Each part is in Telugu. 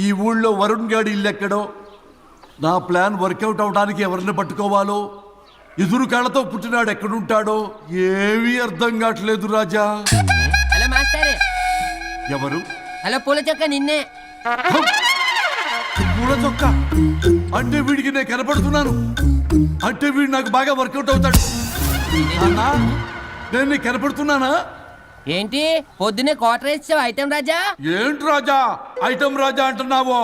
ఈ ఊళ్ళో వరుణ్ గాడి ఇల్లు ఎక్కడో, నా ప్లాన్ వర్కౌట్ అవడానికి ఎవరిని పట్టుకోవాలో, ఎదురు కాళ్ళతో పుట్టినాడు ఎక్కడుంటాడో ఏమీ అర్థం కావట్లేదు రాజా. Hello master. ఎవరు? హలో పూల చొక్క నిన్నే. పూల చొక్క అంటే వీడికి నేను కనపడుతున్నాను, అంటే వీడు నాకు బాగా వర్కౌట్ అవుతాడు. అన్నా నేను నీకు కనపడుతున్నానా? ఏంటి పొద్దునే క్వార్టర్ ఇచ్చావు ఐటమ్ రాజా? ఏంటి రాజా ఐటమ్ రాజా అంటున్నావో?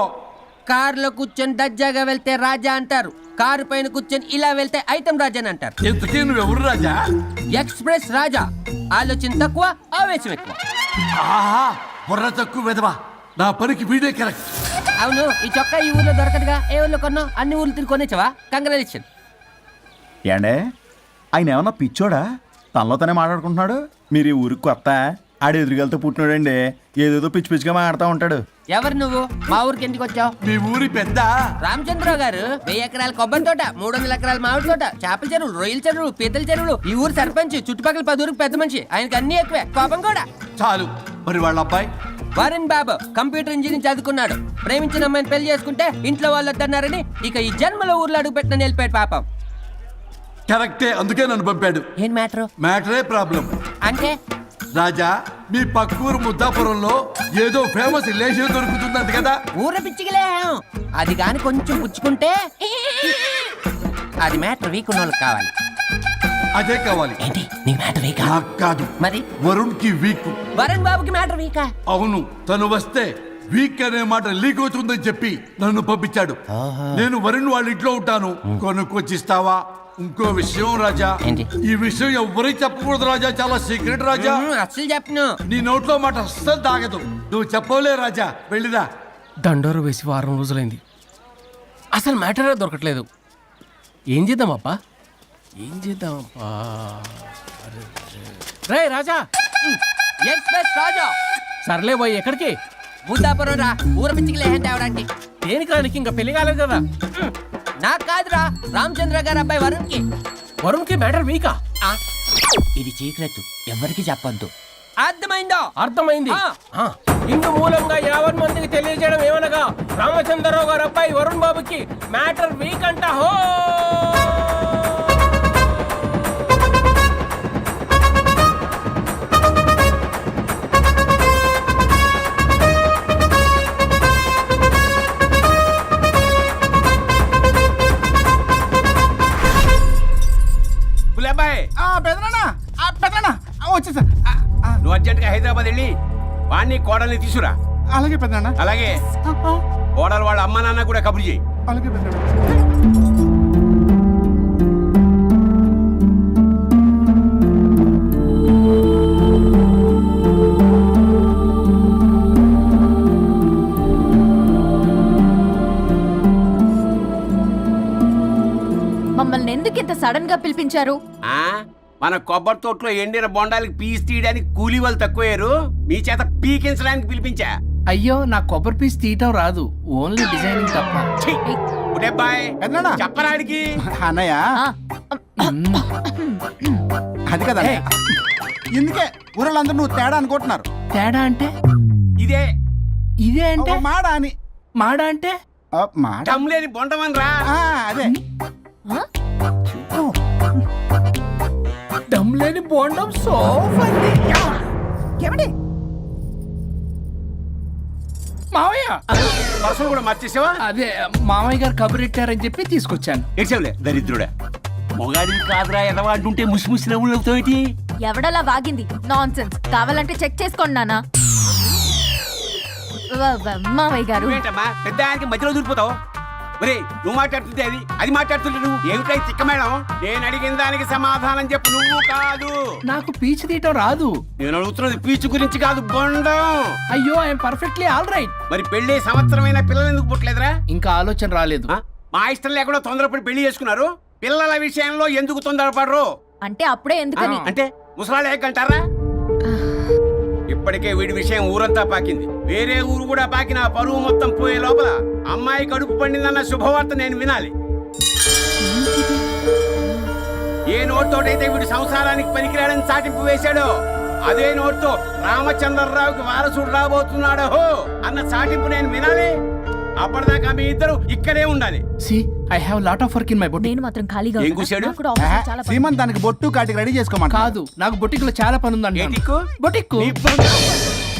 కారులో కూర్చొని దర్జాగా వెళ్తే రాజా అంటారు, కారు పైన కూర్చొని ఇలా వెళ్తే ఐటమ్ రాజా అని అంటారు. ఇంతకీ నువ్వెవరు రాజా? ఎక్స్ప్రెస్ రాజా. ఆలోచన తక్కువ, ఆవేశం ఎక్కువ. ఆహా, బుర్ర తక్కువ వెదవా. నా పనికి వీడే కరెక్ట్. అవును, ఈ చొక్కా ఈ ఊర్లో దొరకదుగా, ఏ ఊర్లో కొన్నావు? అన్ని ఊర్లు తిరిగి కొనేచ్చావా? కంగ్రాచులేషన్. ఏండే ఆయన ఏమన్నా పిచ్చోడా? తనలో తనే మాట్లాడుకుంటున్నాడు. మీరు ఈ ఊరికి కొత్త, ఆడు ఎదురుగలతో పుట్టినాడండి, ఏదేదో పిచ్చి పిచ్చిగా మాట్లాడుతూ ఉంటాడు. ఎవరు నువ్వు? మా ఊరికి ఎందుకు వచ్చావు? మీ ఊరి పెద్ద రామచంద్రరావు గారు 1000 ఎకరాల కొబ్బరి తోట, 300 ఎకరాల మామిడి తోట, చేపల చెరువులు, రొయ్యల చెరువులు, పీతల చెరువులు, ఈ ఊరు సర్పంచ్, చుట్టుపక్కల 10 ఊరికి పెద్ద మనిషి. ఆయనకి అన్ని ఎక్కువే, కోపం కూడా. చాలు. మరి వాళ్ళ అబ్బాయి వరుణ్ బాబు కంప్యూటర్ ఇంజనీరింగ్ చదువుకున్నాడు. ప్రేమించిన అమ్మాయిని పెళ్లి చేసుకుంటే ఇంట్లో వాళ్ళు వద్దన్నారని ఇక ఈ జన్మలో ఊర్లో అడుగు పెట్టిన నిలిపాడు పాపం. కరెక్టే, అందుకే నన్ను పంపాడు. ఏం మ్యాటర్? మ్యాటరే ప్రాబ్లం. అంటే రాజా, మీ పక్కూరు ముద్దాపురంలో ఏదో ఫేమస్ రిలేషన్ దొరుకుతుందంట కదా? ఊర పిచ్చికిలే, అది కాని కొంచెం పుచ్చుకుంటే అది మ్యాటర్ వీక్ ఉన్న వాళ్ళకి కావాలి. అదే కావాలి. ఏంటి నీ మ్యాటర్ వీకా? నాకు కాదు, మరి వరుణ్ కి వీక్. వరుణ్ బాబుకి మ్యాటర్ వీకా? అవును, తను వస్తే వీక్ అనే మాట లీక్ అవుతుందని చెప్పి నన్ను పంపించాడు. నేను వరుణ్ వాళ్ళ ఇంట్లో ఉంటాను, కొనుక్కొచ్చిస్తావా? ఇంకో విషయం రాజా, ఏంటి? ఈ విషయం ఎవరికి చెప్పకూడదు రాజా, చాలా సీక్రెట్ రాజా. అస్సలు చెప్పను. నీ నోట్లో మాట అస్సలు తాగదు. నువ్వు చెప్పవలే రాజా, వెళ్ళిదా. దండోరు వేసి వారం రోజులైంది, అసలు మ్యాటరే దొరకట్లేదు. ఏం చేద్దామప్పా, ఏం చేద్దామప్పా? రే రాజా. ఎక్స్ప్రెస్ రాజా. సర్లే పోయి ఎక్కడికి? బుద్ధాపురం రా, ఊర పిచ్చికిలే తేవడానికి. దేనికి రానికి? ఇంకా పెళ్లి కాలేదు కదా. నాకు కాదురా, రామచంద్ర గారు అబ్బాయి వరుణ్ కి. వరుణ్కి మ్యాటర్ వీకా? ఇది సీక్రెట్, ఎవరికి చెప్పొద్దు. అర్థమైందో? అర్థమైంది. ఇందు మూలంగా 50 మందికి తెలియజేయడం ఏమనగా, రామచంద్రరావు గారు అబ్బాయి వరుణ్ బాబుకి మ్యాటర్ వీక్ అంట. హో వచ్చేసా. నువ్వు అర్జెంట్గా హైదరాబాద్ వెళ్ళి వాణ్ణి కోడల్ని తీసురా. అలాగే పెద్దనా. అలాగే కోడలు వాళ్ళ అమ్మ నాన్న కూడా కబురు చేయి. అలాగే పెద్దనా. మమ్మల్ని ఎందుకు ఇంత సడన్ గా పిలిపించారు? మన కొబ్బరి తోటలో ఎండిన బొండాలకి పీస్ తీయడానికి కూలీ వాళ్ళు తక్కువయ్యారు, మీ చేత పీకించడానికి పిలిపించా. అయ్యో, నా కొబ్బరి పీస్ తీయటం రాదు, ఓన్లీ డిజైనింగ్ తప్ప. చెప్పరాడికి. అన్నయ్య అది కదా, ఇందుకే ఊరలందరూ నువ్వు తేడా అనుకుంటున్నారు. తేడా అంటే? ఇదే ఇదే అంటే మాడా అని. మాడా అంటే లేని బొండమని రా. అదే దమ్ లేని బోండం. ఏమండి మావయ్య పర్సలు కూడా మార్చేసావా? అదే మామయ్య గారు కబురెట్టారని చెప్పి తీసుకొచ్చాను. ఏడ్చావులే దరిద్రుడా. మొగాడి కాదురా ఎదవా అంటుంటే ముసిముసి నవ్వులు అవుతావేటి? ఎవడలా వాగింది? Nonsense. కావాలంటే చెక్ చేసుకోండి నాన్న. మామయ్య గారు ఏంటమ్మా పెద్ద ఆయనకి మధ్యలో దూరిపోతావు? ఒరే, నువ్వు మాట్లాడుతుంటే అది మాట్లాడుతుంటే నువ్వు ఏమిటై తిక్క మేడం? నేను అడిగిన దానికి సమాధానం చెప్పు. నువ్వు కాదు. నాకు పీచు తీయటం రాదు. నేను అడుగుతున్నది పీచు గురించి కాదు, బొండం. అయ్యో, ఐఎమ్ పర్ఫెక్ట్లీ ఆల్ రైట్. మరి పెళ్లి సంవత్సరమైన పిల్లలు ఎందుకు పుట్టలేదురా? ఇంకా ఆలోచన రాలేదు. మా ఇష్టం లేకుండా తొందరపడి పెళ్లి చేసుకున్నారు. పిల్లల విషయంలో ఎందుకు తొందరపడరు? అంటే అప్పుడే ఎందుకని? అంటే ముసలాళ్ళు ఏకంటారా? ఇప్పటికే వీడి విషయం ఊరంతా పాకింది, వేరే ఊరు కూడా పాకిన పరువు మొత్తం పోయే లోపల అమ్మాయి కడుపు పండిందన్న శుభవార్త నేను వినాలి. ఏ నోట్తోటైతే వీడు సంసారానికి పనికిరాడని చాటింపు వేశాడో, అదే నోట్తో రామచంద్రరావుకి వారసుడు రాబోతున్నాడో అన్న చాటింపు నేను వినాలి. అప్పటిదాకా మీ ఇద్దరు ఇక్కడే ఉండాలి. See I have lot of work in my boutique. నేను మాత్రం ఖాళీగా ఏం ఉన్నానా? కూశాడు? నాకు కూడా ఆఫీస్లో చాలా పని. సీమన్ దానికి బొట్టు కాటికి రెడీ చేసుకోమంట. కాదు, నాకు బొటిక్ లో చాలా పని ఉందండి. ఏ టిక్కు? బొటిక్ నీ బొ-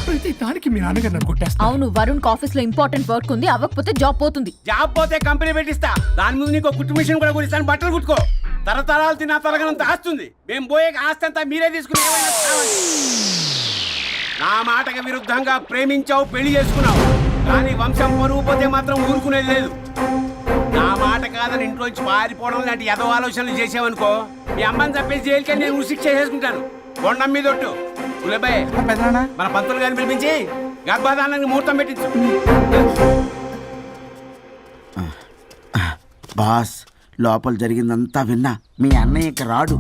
ప్రతి దానికి మీ నాన్నగారు నన్ను కొట్టేస్తా. అవును, వరుణ్ ఆఫీస్ లో ఇంపార్టెంట్ వర్క్ ఉంది, అవ్వకపోతే జాబ్ పోతుంది. జాబ్ పోతే కంపెనీ పెట్టిస్తా. దాని ముందు నీకు కుట్టు మిషన్ కూడా కుట్టిస్తాను. బట్టలు కుట్టుకో. తరతరాలు తిన్నా తరగనంత ఆస్తుంది. మేము పోయే ఆస్తి అంతా మీరే తీసుకుని ఏమైనా కావాలి. నా మాటకి విరుద్ధంగా ప్రేమించావు, పెళ్లి చేసుకున్నావు. కానీ వంశం పరువు పోతే మాత్రం ఊరుకునేది లేదు. నా మాట కాదని ఇంట్లోంచి పారిపోవడం లాంటి ఎదవ ఆలోచనలు చేసావనుకో, మీ అమ్మని చంపేసి జైలుకి నేను శిక్ష చేసుకుంటాను. కొండం మీద ఒట్టు. ఉలబాయ్, పెద్దనా మన పంతులు గారిని పిలిపించి గర్భధానానికి ముహూర్తం పెట్టించు. బాస్, లోపల జరిగిందంతా విన్నా. మీ అన్నయ్యకి రాడు.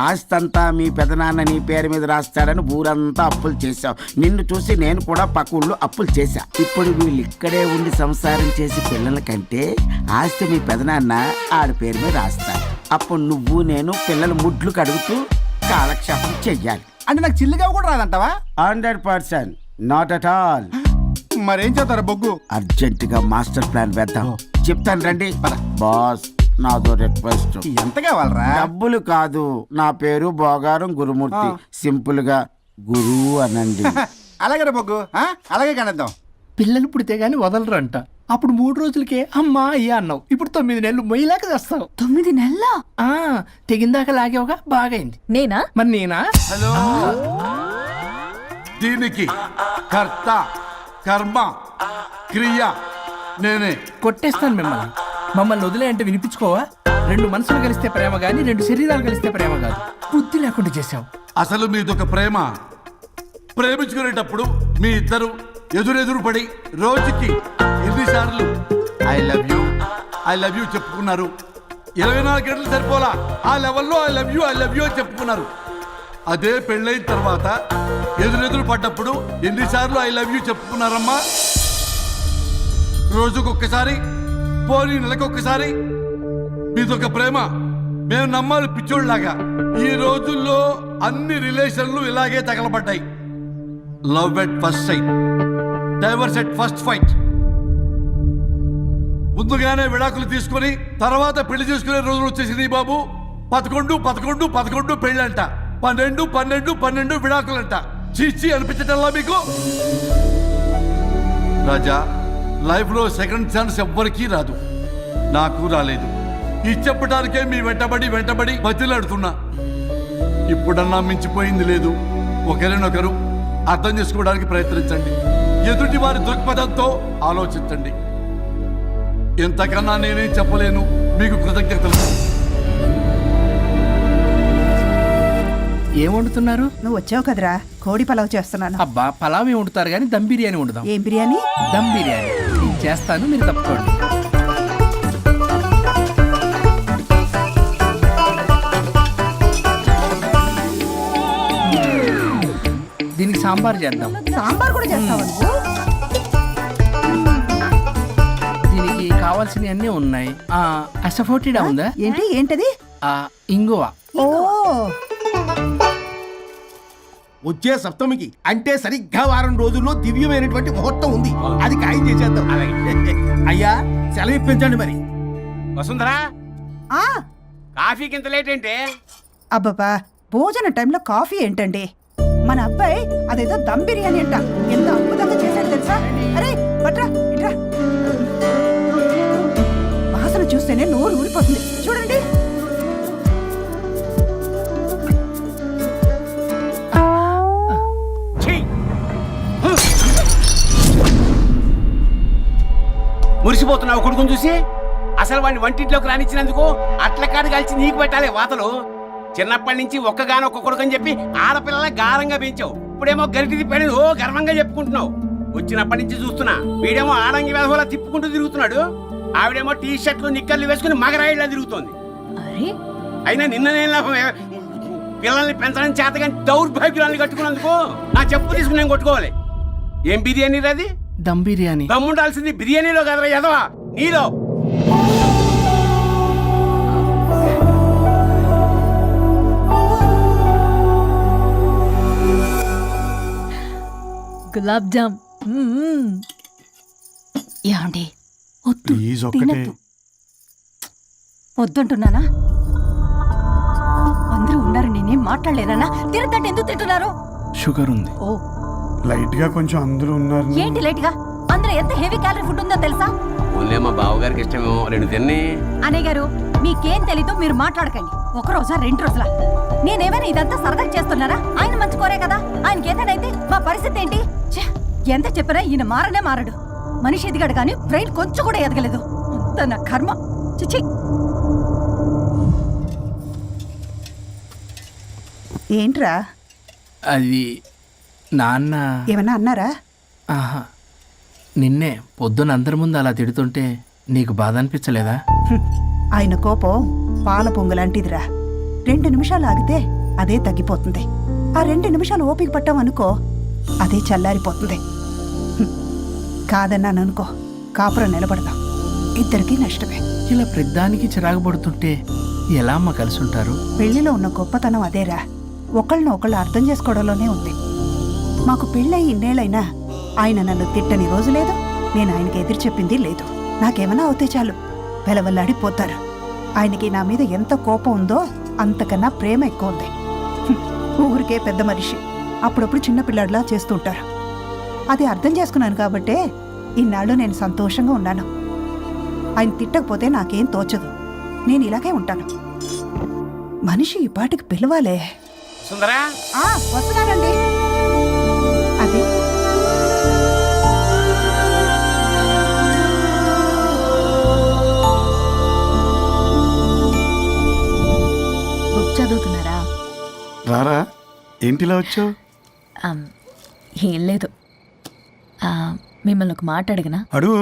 ఆస్తంతా మీ పెదనాన్న నీ పేరు మీద రాస్తాడని ఊరంతా అప్పులు చేశావు. నిన్ను చూసి నేను కూడా పక్క ఊళ్ళో అప్పులు చేశా. ఇప్పుడు వీళ్ళు ఇక్కడే ఉండి సంసారం చేసి పిల్లల కంటే ఆస్తి మీ పెదనాన్న ఆడి పేరు మీద రాస్తాడు. అప్పుడు నువ్వు నేను పిల్లల ముడ్లు కడుగుతూ కాలక్షేపం చెయ్యాలి. అంటే నాకు చిల్లిగా కూడా రాదంటావా? 100%, నాట్ అట్ ఆల్. మరేం చేస్తారా బొగ్గు? అర్జెంటుగా మాస్టర్ ప్లాన్ వేద్దాం. చెప్తాను రండి. బాస్, నాదో రిక్వెస్ట్. ఎంత కావాలరా? డబ్బులు కాదు, నా పేరు బోగారం గురుమూర్తి. సింపుల్ గా గురు అనండి. అలాగే రా బొగ్గు, అలాగే కనేద్దాం. పిల్లలు పుడితే గానీ వదలరు అంట. అప్పుడు 3 రోజులకే అమ్మా అయ్యా అన్నావు. ఇప్పుడు 9 నెలలు మొయ్యలాగా చేస్తావు. 9 నెలల తెగిందాక లాగేవగా బాగైంది. నేనా? మరి నేనా? హలో, దీనికి కర్త కర్మ క్రియ నేనే. కొట్టేస్తాను మిమ్మల్ని. మమ్మల్ని వదిలే అంటే వినిపించుకోవా? 2 మనసులు కలిస్తే ప్రేమ గాని 2 శరీరాలు కలిస్తే ప్రేమ కాదు. బుద్ధి లేకుండా చేసావు. అసలు మీదొక ప్రేమ. ప్రేమించుకునేటప్పుడు మీ ఇద్దరు ఎదురెదురు పడి రోజుకి ఎన్నిసార్లు ఐ లవ్ యూ చెప్పుకున్నారు? 24 గంటలు సరిపోలా. ఆ లెవెల్లో ఐ లవ్ యూ అని చెప్పుకున్నారు. అదే పెళ్ళైన తర్వాత ఎదురెదురు పడ్డప్పుడు ఎన్నిసార్లు ఐ లవ్ యూ చెప్పుకున్నారమ్మా? రోజుకొక్కసారి, పోనీ నెలకొక్కసారి. మీదొక ప్రేమ. మేము నమ్మాలి పిచ్చోళ్ళలాగా. ఈ రోజుల్లో అన్ని రిలేషన్లు ఇలాగే తగలబడ్డాయి. Love at first sight, divorce at first fight. ముందుగానే విడాకులు తీసుకొని తర్వాత పెళ్లి చేసుకునే రోజులు వచ్చేసింది బాబు. 11 పెళ్ళంట, 12 విడాకులంట. చీచి అనిపించటల్లా మీకు? రాజా, లైఫ్ లో సెకండ్ ఛాన్స్ ఎవ్వరికీ రాదు. నాకు రాలేదు. ఇది చెప్పడానికే మీ వెంటబడి బతిలాడుతున్నా. ఇప్పుడన్నా మించిపోయింది లేదు. ఒకరినొకరు అర్థం చేసుకోవడానికి ప్రయత్నించండి. ఎదుటి వారి దృక్పథంతో ఆలోచించండి. ఎంతకన్నా నేనేం చెప్పలేను. మీకు కృతజ్ఞతలు. ఏం వండుతున్నారు? నువ్వు వచ్చావు కదరా, కోడి పలావ్ చేస్తున్నాను. అబ్బా, పలావ్ ఏం వండుతారు కానీ దమ్ బిర్యానీ వండుదాం. ఏం బిర్యానీ? దమ్ బిర్యానీ నేను చేస్తాను, మీరు తప్పుకోండి. దీనికి సాంబార్ చేద్దాం. సాంబార్ కూడా చేస్తావా నువ్వు? దీనికి కావాల్సినవి అన్నీ ఉన్నాయి. అసఫోటిడా ఉందా? ఏంటది? ఇంగువ. ఓ, వచ్చే సప్తమికి అంటే సరిగ్గా వారం రోజుల్లో దివ్యమైనటువంటి ముహూర్తం ఉంది. అది ఖాయం చేసేద్దాం. అయ్యా, సెలవు ఇప్పించండి మరి. వసుంధరా, ఆ, కాఫీకి ఇంత లేట్ ఏంటే? అబ్బబ్బా, భోజన టైంలో కాఫీ ఏంటండి? మన అబ్బాయి అదేదో దమ్ బిర్యానీ అంట, ఎంత అద్భుతంగా చేశాడు తెలుసా? అరే పట్రా, ఇట్రా. వాసన చూస్తేనే నోరు ఊరిపోతుంది. చూడండి. మురిసిపోతున్నావు కొడుకుని చూసి? అసలు వాడిని వంటింట్లోకి రానిచ్చినందుకు అట్ల కాడు కలిసి నీకు పెట్టాలి వాతలు. చిన్నప్పటి నుంచి ఒక్కగానొక్క కొడుకు అని చెప్పి ఆడపిల్లల గారంగా పెంచావు. ఇప్పుడేమో గరిటి తిప్పాడు ఓ గర్వంగా చెప్పుకుంటున్నావు. వచ్చినప్పటి నుంచి చూస్తున్నా, వీడేమో ఆడంగి వేధవలా తిప్పుకుంటూ తిరుగుతున్నాడు. ఆవిడేమో టీ షర్ట్లు నిక్కర్లు వేసుకుని మగరాయిలా తిరుగుతోంది. అయినా నిన్న నేను లాభం? పిల్లల్ని పెంచడం చేతగాని దౌర్భాగ్యురాన్ని కట్టుకున్నందుకు నా చెప్పు తీసుకుని నేను కొట్టుకోవాలి. ఏం బిర్యానీ రాది? దమ్ బిర్యానీ. దమ్ముండాల్సింది బిర్యానీలో కదరా ఎదవా, నీలో. గులాబ్ జామ్. ఏమండి, వద్దు ప్లీజ్ ఒక్కటే తినొద్దు. వద్దంటున్నానా? అందరూ ఉన్నారు, నేనేం మాట్లాడలేనా? తినద్దంటే ఎందుకు తింటున్నారు? షుగర్ ఉంది. ఓ లైట్ గా కొంచెం అందరూ ఉన్నారు. ఏంటి లేట్ గా? అందులో ఎంత హెవీ క్యాలరీ ఫుడ్ ఉందో తెలుసా? ఓన్లే మా బావగారికి ఇష్టమేమో 2 తిన్ని. అన్నయ్య గారు, మీకేం తెలీదో మీరు మాట్లాడకండి. ఒక రోజా 2 రోజులా? నేనేమైనా ఇదంతా సరదా చేస్తున్నారా? ఆయన మంచి కోరే కదా. ఆయనకి ఏదైతే మా పరిస్థితి ఏంటి? ఛే, ఎంత చెప్పినా ఈయన మారనే మారడు. మనిషి ఎదిగాడు కానీ బ్రెయిన్ కొంచెం కూడా ఎదగలేదు. అంత నా కర్మ. చిచి. ఏంట్రా అది నాన్న. ఏమన్నా అన్నారా? ఆహా, నిన్నే పొద్దున అందరి ముందు అలా తిడుతుంటే నీకు బాధ అనిపించలేదా? ఆయన కోపం పాల పొంగులాంటిదిరా. 2 నిమిషాలు ఆగితే అదే తగ్గిపోతుంది. ఆ 2 నిమిషాలు ఓపిక పట్టామనుకో అదే చల్లారిపోతుంది. కాదన్నాననుకో కాపురం నిలబడదాం. ఇద్దరికీ నష్టమే. ఇలా ప్రతిదానికి చిరాకు పడుతుంటే ఎలా అమ్మ కలిసి ఉంటారు? పెళ్లిలో ఉన్న గొప్పతనం అదేరా. ఒకళ్ళని ఒకళ్ళు అర్థం చేసుకోవడంలోనే ఉంది. మాకు పెళ్ళయి ఇన్నేళ్ళైనా ఆయన నన్ను తిట్టని రోజు లేదు, నేను ఆయనకి ఎదురు చెప్పింది లేదు. నాకేమైనా అవుతే చాలు వెలవల్లాడిపోతారు. ఆయనకి నా మీద ఎంత కోపం ఉందో అంతకన్నా ప్రేమ ఎక్కువ ఉంది. ఊరికే పెద్ద మనిషి, అప్పుడప్పుడు చిన్నపిల్లాడిలా చేస్తుంటారు. అది అర్థం చేసుకున్నాను కాబట్టే ఇన్నాళ్ళు నేను సంతోషంగా ఉన్నాను. ఆయన తిట్టకపోతే నాకేం తోచదు. నేను ఇలాగే ఉంటాను. మనిషి ఈ పాటికి పిలవాలే. సుందరా, వస్తున్నానండి. అది బుక్ చదువుతున్నారా? రారా, ఏంటిలా వచ్చావు? ఏం లేదు. మిమ్మల్ని ఒక మాట అడిగినా? అడుగు.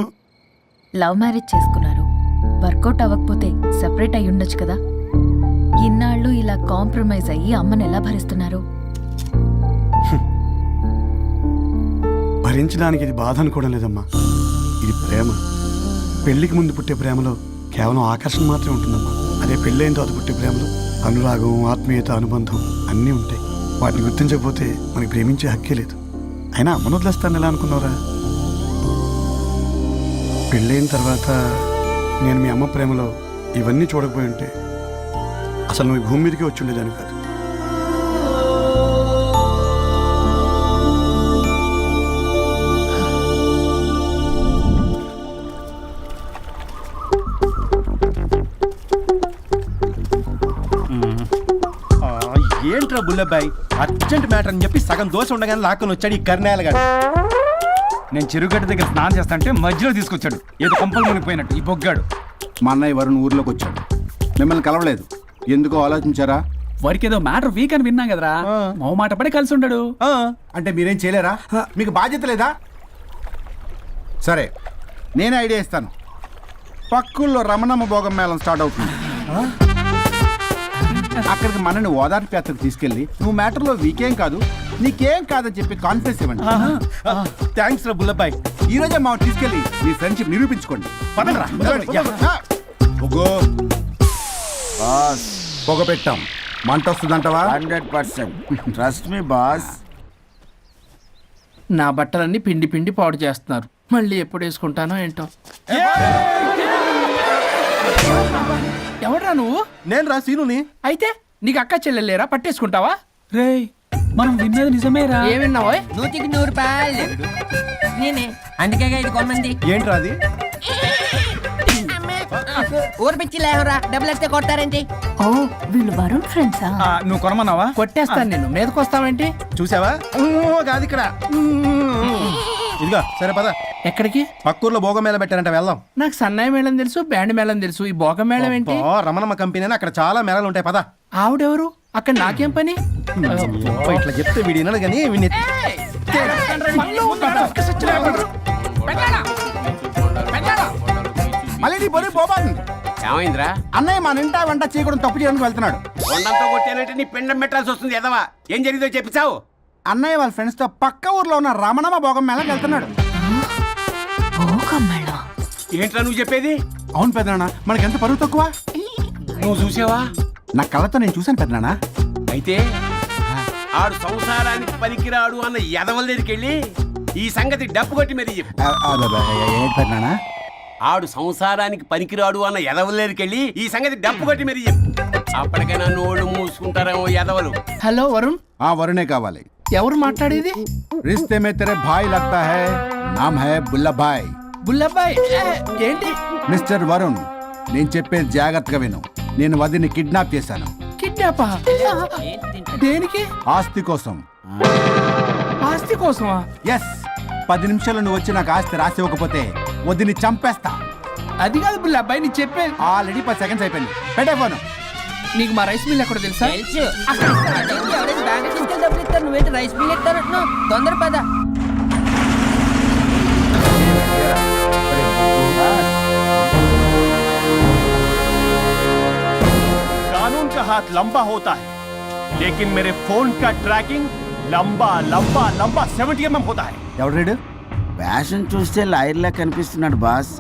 లవ్ మ్యారేజ్ చేసుకున్నారు, వర్కౌట్ అవ్వకపోతే సెపరేట్ అయి ఉండొచ్చు కదా. ఇన్నాళ్ళు ఇలా కాంప్రమైజ్ అయ్యి అమ్మని ఎలా భరిస్తున్నారు? భరించడానికి ఇది బాధ అనుకోవడం లేదమ్మా, ఇది ప్రేమ. పెళ్లికి ముందు పుట్టే ప్రేమలో కేవలం ఆకర్షణ మాత్రమే ఉంటుందమ్మా. అదే పెళ్ళైన తర్వాత పుట్టే ప్రేమలో అనురాగం, ఆత్మీయత, అనుబంధం అన్నీ ఉంటాయి. వాటిని గుర్తించకపోతే మనకి ప్రేమించే హక్కే లేదు. అయినా అమ్మను వదిలేస్తాను ఎలా అనుకున్నారా? పెళ్ళైన తర్వాత నేను మీ అమ్మ ప్రేమలో ఇవన్నీ చూడకపోయి ఉంటే అసలు నువ్వు ఈ భూమి మీదకే వచ్చి ఉండేదాన్ని కాదు. ఏంట్రా బుల్లబ్బాయ్, అర్జెంట్ మ్యాటర్ అని చెప్పి సగం దోశ ఉండగానే లాక్కొని వచ్చాడు ఈ కర్ణాలగాడు. నేను చెరుగడ్డ దగ్గర స్నానం చేస్తాంటే మధ్యలో తీసుకొచ్చాడు. ఏదో కంపలు మునిగిపోయినట్టు ఈ బొగ్గాడు. మా అన్నయ్య వరుణ్ ఊర్లోకి వచ్చాడు, మిమ్మల్ని కలవలేదు. ఎందుకో ఆలోచించారా? వారికి ఏదో మ్యాటర్ వీక్ అని విన్నాం కదరా, మో మాట పడి కలిసి ఉండడు. అంటే మీరేం చేయలేరా? మీకు బాధ్యత లేదా? సరే, నేను ఐడియా ఇస్తాను. పక్కుల్లో రమణమ్మ భోగం మేళం స్టార్ట్ అవుతుంది. అక్కడికి మనని ఓదార్పు యాత్రకు తీసుకెళ్ళి నువ్వు మ్యాటర్లో వీకేం కాదు, నీకేం కాదని చెప్పి కాన్ఫిడెన్స్ ఇవ్వండి. థ్యాంక్స్ రా బుల్లబ్బాయ్. ఈ రోజే మా తీసుకెళ్ళి మీ ఫ్రెండ్షిప్ నిరూపించుకోండి. పదండ్రా. పొగ పెట్టాం, మంట వస్తుందంటవా? 100% ట్రస్ట్ మీ బాస్. నా బట్టలన్నీ పిండి పిండి పాడు చేస్తున్నారు. మళ్ళీ ఎప్పుడు వేసుకుంటానో ఏంటో. ఎవడ్రా నువ్వు? నేను రా సీనుని. అయితే నీకు అక్క చెల్లెలేరా? పట్టేసుకుంటావా? రేయ్, మనం విన్నది నిజమేరా? ఏమిన్నావో? 100కి 100 రూపాయలు నేనే, అందుకే ఇది కొమ్మంది. ఏంట్రా అది? ఊరు పిచ్చి లేవరా, డబ్బులు ఎత్తే కొడతారేంటి? ఓ, వీళ్ళు వరుణ్ ఫ్రెండ్సా? నువ్వు కొనమన్నావా? కొట్టేస్తాను నేను. మీదకొస్తావేంటి? చూసావా? కాదు ఇక్కడ. ఇదిగా సరే పద. ఎక్కడికి? పక్కూర్లో భోగం మేళ పెట్టారంట, వెళ్దాం. నాకు సన్నాయి మేళం తెలుసు, బ్యాండ్ మేళం తెలుసు, ఈ బోగం మేళం ఏంటి? రమణమ్మ కంపెనీ అని అక్కడ చాలా మేళలు ఉంటాయి, పద. ఆవిడెవరు? అక్కడ నాకేం పని? ఇట్లా చెప్తే వీడి వినడు కానీ వీడిని మళ్ళీ నీ బరువు పోబాతుంది. ఏమైందిరా? అన్నయ్య మన ఇంటా వెంట చేయకూడదు తప్పు చేయడానికి వెళ్తున్నాడు. కొండంతో కొట్టానంటే నీ పిండం పెట్టాల్సి వస్తుంది ఎదవా. ఏం జరిగిందో చెప్పిచావు? అన్నయ్య వాళ్ళ ఫ్రెండ్స్ తో పక్క ఊర్లో ఉన్న రమణమ్మ భోగం మేళకి వెళ్తున్నాడు. ఏంట్రా నువ్వు చెప్పేది? అవును పెద్దనాన్న, మనకి ఎంత పరువు తక్కువ. నువ్వు చూసావా? నా కళ్ళతో నేను చూశాను పెద్దనాన్న. అయితే ఆడు సంసారానికి పనికిరాడు అన్న ఎదవల దగ్గరికి వెళ్ళి ఈ సంగతి డప్పు కొట్టి మరీ చెప్పు. ఏంటి పెద్దనాన్న? ఆడు సంసారానికి పనికిరాడు అన్న ఎదవలేరికెళ్ళి ఈ సంగతి డప్పు కొట్టి మరి చెప్పు. అప్పటికైనా నోళ్ళు మూసుకుంటారేమో ఎదవలు. హలో వరుణ్, ఆ వరుణే కావాలి. ఎవరు మాట్లాడేది? रिश्ते में तेरे भाई लगता है, नाम है बुल्ला भाई. బుల్లబ్బాయ్ ఏంటి? మిస్టర్ వరుణ్, నేను చెప్పేది జాగ్రత్తగా విను. నేను వదిని కిడ్నాప్ చేశాను. కిడ్నాపా? దేనికి? ఆస్తి కోసం. ఆస్తి కోసమా? ఎస్, 10 నిమిషాలు నువ్వు వచ్చి నాకు ఆస్తి రాసి ఇవ్వకపోతే వదిని చంపేస్తా. అది కాదు బుల్లబ్బాయ్, నీ చెప్పేది. ఆల్రెడీ 10 సెకండ్స్ అయిపోయింది. పెట్టే ఫోను. నీకు మా రైస్ మిల్ ఎక్కడ తెలుసా? తెలుసు. ఎవరైనా బ్యాంక్ తీసుకెళ్ళి డబ్బులు ఇస్తారు, నువ్వేంటి రైస్ బిల్ ఇస్తానంటున్నావు? తొందర పద. कानून का हाथ लंबा होता है, लेकिन मेरे फोन का ट्रैकिंग लंबा लंबा लंबा 70 mm होता है. ఎవడు? ఫ్యాషన్ చూస్తే లాయర్లా కనిపిస్తున్నాడు బాస్.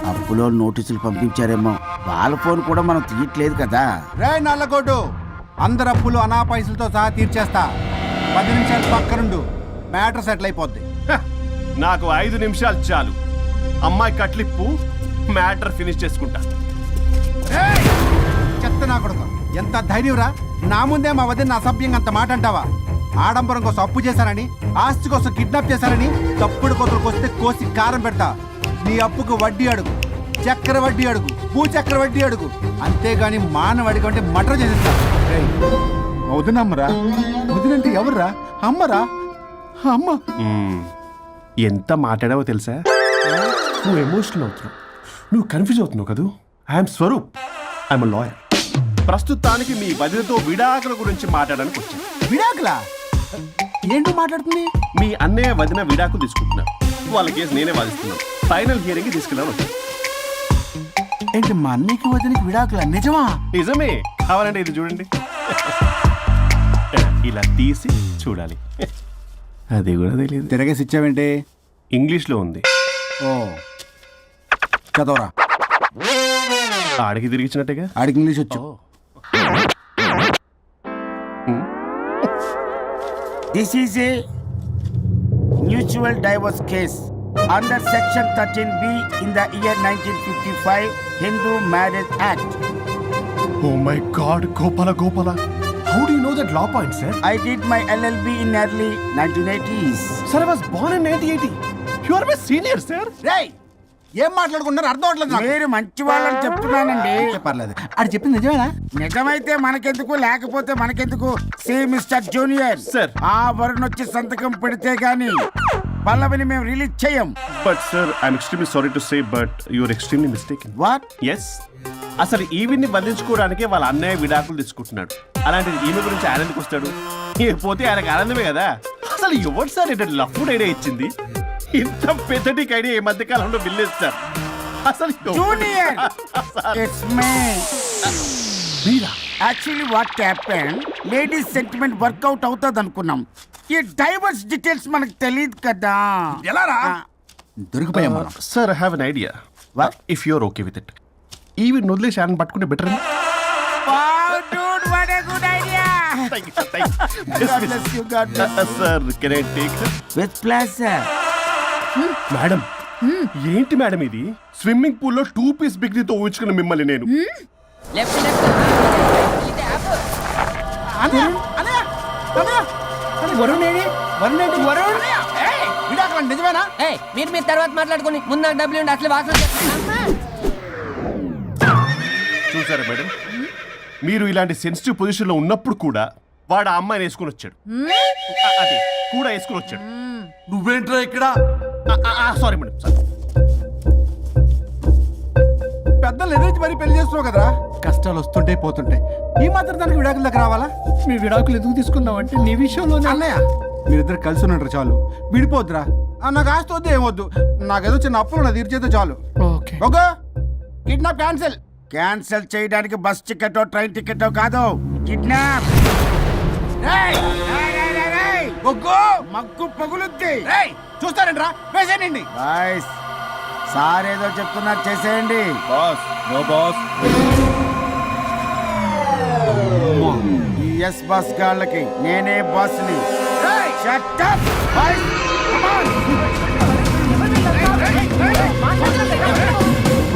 అప్పులో నోటీసులు పంపించారేమో, వాళ్ళ ఫోన్ కూడా మనం తీయట్లేదు కదా. రే నల్లగోడు, అందరు అప్పులు అనా పైసలతో సహా తీర్చేస్తా. 10 నిమిషాలు పక్కనుండు, మ్యాటర్ సెటిల్ అయిపోద్ది. నాకు 5 నిమిషాలు చాలు. అమ్మాయి కట్లిప్పు, మ్యాటర్ ఫినిష్ చేసుకుంటా. చెత్త నా కొడుకు, ఎంత ధైర్యంరా! నా ముందే మా వదిన అసభ్యంగా అంత మాట అంటావా? ఆడంబరం కోసం అప్పు చేశారని, ఆస్తి కోసం కిడ్నాప్ చేశారని తప్పుడు కొతులకు వస్తే కోసి కారం పెడతా. నీ అప్పుకు వడ్డీ అడుగు, చక్ర వడ్డీ అడుగు, భూచక్ర వడ్డీ అడుగు, అంతేగాని మానవ అడిగి అంటే మటర్ చేసేస్తా. వదినమ్మరా? వదినంటే ఎవర్రా? అమ్మరా? అమ్మ. ఎంత మాట్లాడావో తెలుసా? నువ్వు ఎమోషనల్ అవుతున్నావు, నువ్వు కన్ఫ్యూజ్ అవుతున్నావు కదూ. I'm Swaroop, I'm lawyer. ప్రస్తుతానికి మీ వదినతో విడాకుల గురించి మాట్లాడడానికి వచ్చాను. విడాకులా? ఏంటో మాట్లాడుతుంది? మీ అన్నయ్య వదిన విడాకులు తీసుకుంటున్నారు. వాళ్ళ కేసు నేనే వాదిస్తున్నాను. ఫైనల్ హియరింగ్ తీసుకెళ్ళాను వచ్చాను. ఏంటి మా అన్నయ్యకి వదినకి విడాకులా? నిజమా? నిజమే. కావాలంటే ఇది చూడండి. ఇలా తీసి చూడాలి. అది కూడా తెలియదు. తిరగేసి ఇచ్చావేంటి? ఇంగ్లీష్లో ఉంది. ఓ, చదవరా. ఆడికి తిరిగిచ్చినట్టుగా. ఆడికి ఇంగ్లీష్ వచ్చు. This is a mutual divorce case under section 13B in the year 1955 Hindu marriage act. Oh my God, Gopala, Gopala. How do you know that law point, sir? I did my LLB in early 1980s. Sir, I was born in 1980. You are my senior, sir. రేయ్, ఏం మాట్లాడుకుంటున్నారు అర్థం అవట్లేదు నాకు. మీరు మంచి వాళ్ళని చెప్తున్నానండి. పర్లేదు, ఆడు చెప్పింది నిజమేనా? నిజమైతే మనకెందుకు, లేకపోతే మనకెందుకు? See mister junior, Sir. ఆ వరుణ్ వచ్చి సంతకం పెడితే గాని పల్లవిని మేము రిలీజ్ చేయం. But sir, I'm extremely sorry to say, but you are extremely mistaken. What? Yes. అసలు ఈవిడ్ని బంధించుకోవడానికే వాళ్ళ అన్నయ్య విడాకులు తీసుకుంటున్నాడు. అలాంటిది ఈమె గురించి ఆయన ఎందుకు వస్తాడు? పోతే ఆయనకు ఆనందమే కదా. అసలు ఎవరు సార్ ఏంటంటే లఫ్డ్ ఐడియా ఇచ్చింది? ఇంత పెద్దటికి ఐడియా ఈ మధ్య కాలంలో విల్లేస్తారు. అసలు జూనియర్, ఇట్స్ మీ. మీరా? Actually what happen, ladies sentiment work out అవుతుంది అనుకున్నాం. ఈ డైవర్స్ డీటెయిల్స్ మనకు తెలియదు కదా. ఎలా రా? దొరికిపోయాం మనం. Sir, I have an idea. What? If you're okay with it, ఈవిడ్ని వదిలేసి ఆయన పట్టుకుంటే better. Wow, dude, what a good idea. God bless you, God bless you. Sir, can I take? With pleasure. Madam, ఏంటి మేడం ఇది? స్విమ్మింగ్ పూల్ లో 2 పీస్ బిగ్నీతో ఊహించుకున్న మిమ్మల్ని నేను. Left left. ఇది ఆపు. వరుణ్ ఏడి? వరుణ్ ఏంటి? వరుణ్ విడాకులు నిజమేనా? ఏయ్, మీరు తర్వాత మాట్లాడుకుని ముందు నాకు డబ్బులు ఉండి అసలు వాసన చూసారా మేడం, మీరు ఇలాంటి సెన్సిటివ్ పొజిషన్ లో ఉన్నప్పుడు కూడా వాడు ఆ అమ్మాయిని వేసుకుని వచ్చాడు. అదే కూడా వేసుకుని వచ్చాడు. నువ్వేంట్రా ఇక్కడ? Sorry madam, sorry. పెద్దలు ఎదురు మరి పెళ్లి చేస్తున్నావు కదరా. కష్టాలు వస్తుంటే పోతుంటాయి, ఈ మాత్రం దానికి విడాకుల దగ్గర రావాలా? మీ విడాకులు ఎందుకు తీసుకున్నావు అంటే నీ విషయంలోనే. అన్నయ్య, మీరిద్దరు కలిసి ఉన్నట్టు చాలు, విడిపోద్దురా. నాకు ఆస్తి వద్దు, ఏమొద్దు. నాకేదో చిన్న అప్పులు నా తీర్చేదో చాలు. Okay okay, kidnap cancel. Cancel చేయడానికి బస్ టికెటో ట్రైన్ టికెటో కాదు, కిడ్నాప్. మగ్గు పగులుద్ది. చూస్తారంట్రా, వేసేయండి. బాయ్స్, సార్ ఏదో చెప్తున్నారు, చేసేయండి. Boss, no boss. ఈ ఎస్ బాస్ గాళ్ళకి నేనే బాస్ని. Shut up, boys. Come on.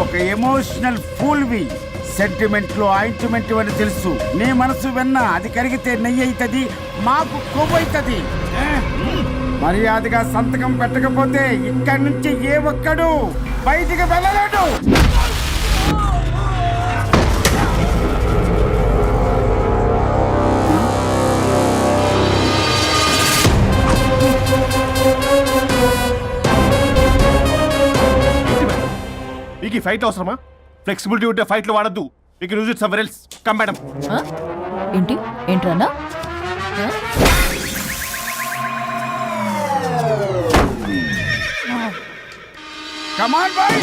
ఒక ఎమోషనల్ ఫూల్వి. సెంటిమెంట్ లో ఆయింట్మెంట్ అని తెలుసు. నీ మనసు వెన్న, అది కరిగితే నెయ్యి అవుతుంది, మాకు కొవ్వు అవుతుంది. మర్యాదగా సంతకం పెట్టకపోతే ఇక్కడి నుంచి ఏ ఒక్కడు బయటికి వెళ్ళలేడు. మీకు ఈ ఫైట్ అవసరమా? ఫ్లెక్సిబిలిటీ ఉంటే ఫైట్లు వాడద్దు. You can use it somewhere else. Come madam. ఏంటి ఏంట్రన్నా కమాన్ బాయ్.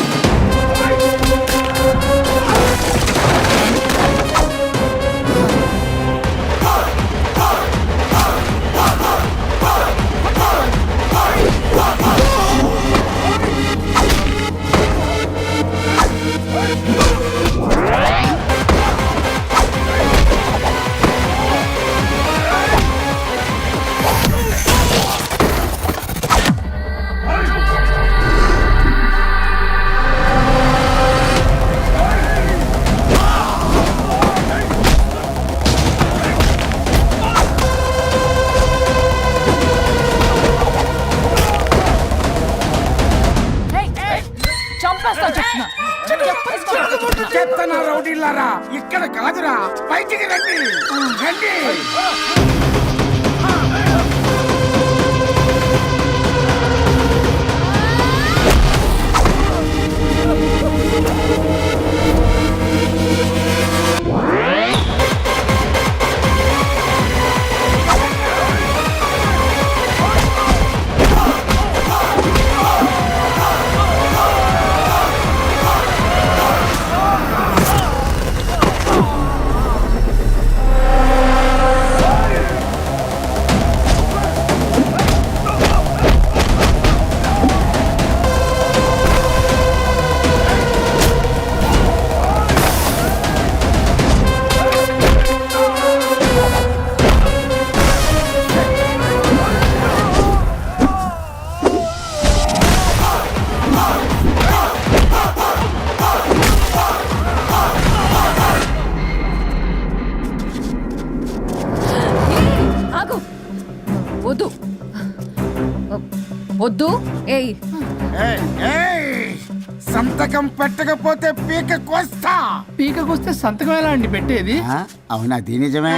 చెత్తన రౌడీలారా, ఇక్కడ కాదురా, బయటికి రండి రండి. వద్దు వద్దు. ఏయ్ సంతకం పెట్టకపోతే పీక కోస్తా. పీకకొస్తే సంతకం ఎలా అండి పెట్టేది? అవునా? అది నిజమే.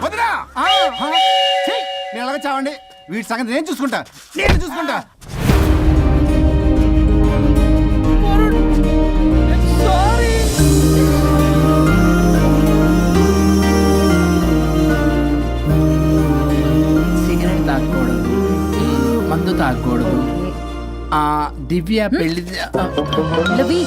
వదినా నేను ఎలాగ చావండి. వీటి సంగతి నేను చూసుకుంటా. సిగరెట్ తాగకూడదు, మందు తాగకూడదు. దివ్య పెళ్లి లవి